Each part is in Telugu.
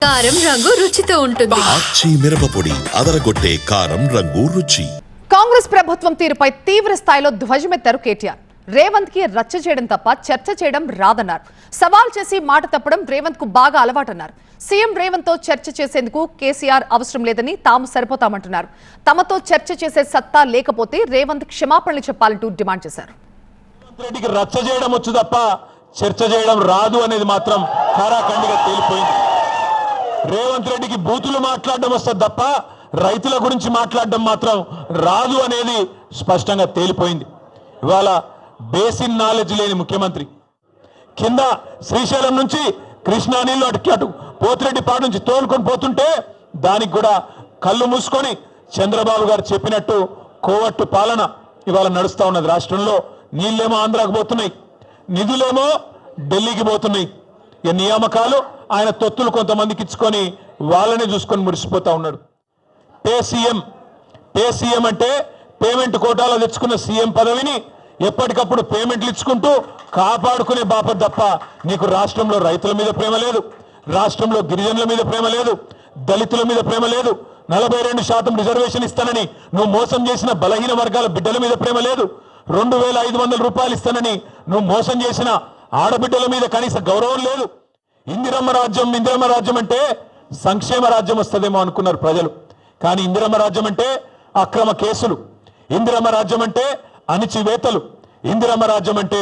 కారం రంగు రుచితో ఉంటుంది. ఆచి మిరపపొడి అదరగొట్టే కారం రంగు రుచి. కాంగ్రెస్ ప్రభుత్వం తీరుపై తీవ్ర స్థాయిలో ధ్వజమెత్తారు కేటీఆర్. రేవంత్ కి రచ్చ చేయడం తప్ప చర్చ చేయడం రాదన్నారు. సవాల్ చేసి మాట తప్పడం రేవంత్ కు బాగా అలవాటన్నారు. సీఎం రేవంత్ తో చర్చ చేసేందుకు కేసీఆర్ అవసరం లేదని తాము సరిపోతామంటున్నారు. తమతో చర్చ చేసే సత్తా లేకపోతే రేవంత్ క్షమాపణలు చెప్పాలంటూ డిమాండ్ చేశారు. రెడ్డికి రచ్చ చేయడం వచ్చు తప్ప చర్చ చేయడం రాదు అనేది మాత్రం ఖారాఖండిగా తేలిపోయింది. రేవంత్ రెడ్డికి బూతులు మాట్లాడడం వస్తుంది తప్ప రైతుల గురించి మాట్లాడడం మాత్రం రాదు అనేది స్పష్టంగా తేలిపోయింది. ఇవాళ బేసిన్ నాలెడ్జ్ లేని ముఖ్యమంత్రి కింద శ్రీశైలం నుంచి కృష్ణా నీళ్లు అటు పోతిరెడ్డిపాడు నుంచి తోలుకొని పోతుంటే దానికి కూడా కళ్ళు మూసుకొని చంద్రబాబు గారు చెప్పినట్టు కోవట్టు పాలన ఇవాళ నడుస్తూ ఉన్నది. రాష్ట్రంలో నీళ్ళేమో ఆంధ్రాకు పోతున్నాయి, నిధులేమో ఢిల్లీకి పోతున్నాయి. ఈ నియామకాలు ఆయన తొత్తులు కొంతమందికి ఇచ్చుకొని వాళ్ళనే చూసుకొని మురిసిపోతా ఉన్నాడు. పే సీఎం అంటే పేమెంట్ కోటాలో తెచ్చుకున్న సీఎం పదవిని ఎప్పటికప్పుడు పేమెంట్లు ఇచ్చుకుంటూ కాపాడుకునే బాపత తప్ప నీకు రాష్ట్రంలో రైతుల మీద ప్రేమ లేదు, రాష్ట్రంలో గిరిజనుల మీద ప్రేమ లేదు, దళితుల మీద ప్రేమ లేదు, 42% రిజర్వేషన్ ఇస్తానని నువ్వు మోసం చేసిన బలహీన వర్గాల బిడ్డల మీద ప్రేమ లేదు, 2500 రూపాయలు ఇస్తానని నువ్వు మోసం చేసిన ఆడబిడ్డల మీద కనీస గౌరవం లేదు. ఇందిరమ్మ రాజ్యం అంటే సంక్షేమ రాజ్యం వస్తుందేమో అనుకున్నారు ప్రజలు. కానీ ఇందిరమ్మ రాజ్యం అంటే అక్రమ కేసులు, ఇందిరమ్మ రాజ్యం అంటే అణిచివేతలు, ఇందిరమ్మ రాజ్యం అంటే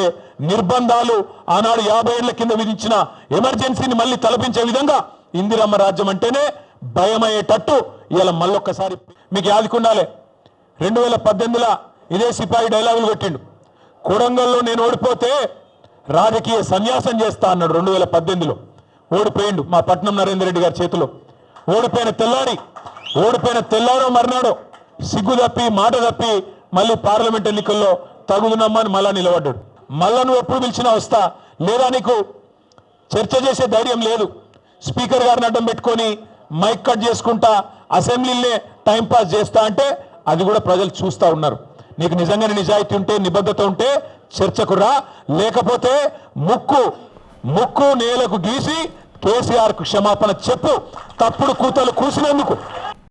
నిర్బంధాలు. ఆనాడు 50 ఏళ్ల కింద విధించిన ఎమర్జెన్సీని మళ్ళీ తలపించే విధంగా ఇందిరమ్మ రాజ్యం అంటేనే భయమయ్యేటట్టు ఇలా మళ్ళొక్కసారి మీకు యాదికుండాలి. 2018లో ఇదే సిపాయి డైలాగులు పెట్టిండు. కొడంగల్లో నేను ఓడిపోతే రాజకీయ సన్యాసం చేస్తా అన్నాడు. 2018లో ఓడిపోయిండు మా పట్నం నరేందర్ రెడ్డి గారి చేతిలో. ఓడిపోయిన తెల్లారో మర్నాడో సిగ్గు తప్పి మాట తప్పి మళ్ళీ పార్లమెంట్ ఎన్నికల్లో తగుదునమ్మని మళ్ళా నిలబడ్డాడు. మళ్ళా నువ్వు ఎప్పుడు పిలిచినా వస్తా, లేదా నీకు చర్చ చేసే ధైర్యం లేదు, స్పీకర్ గారిని అడ్డం పెట్టుకొని మైక్ కట్ చేసుకుంటా అసెంబ్లీలే టైంపాస్ చేస్తా అంటే అది కూడా ప్రజలు చూస్తూ ఉన్నారు. నీకు నిజంగానే నిజాయితీ ఉంటే నిబద్ధత ఉంటే చర్చకు రా, లేకపోతే ముక్కు నేలకు గీసి కేసీఆర్కు క్షమాపణ చెప్పు. తప్పుడు కూతలు కూసినందుకు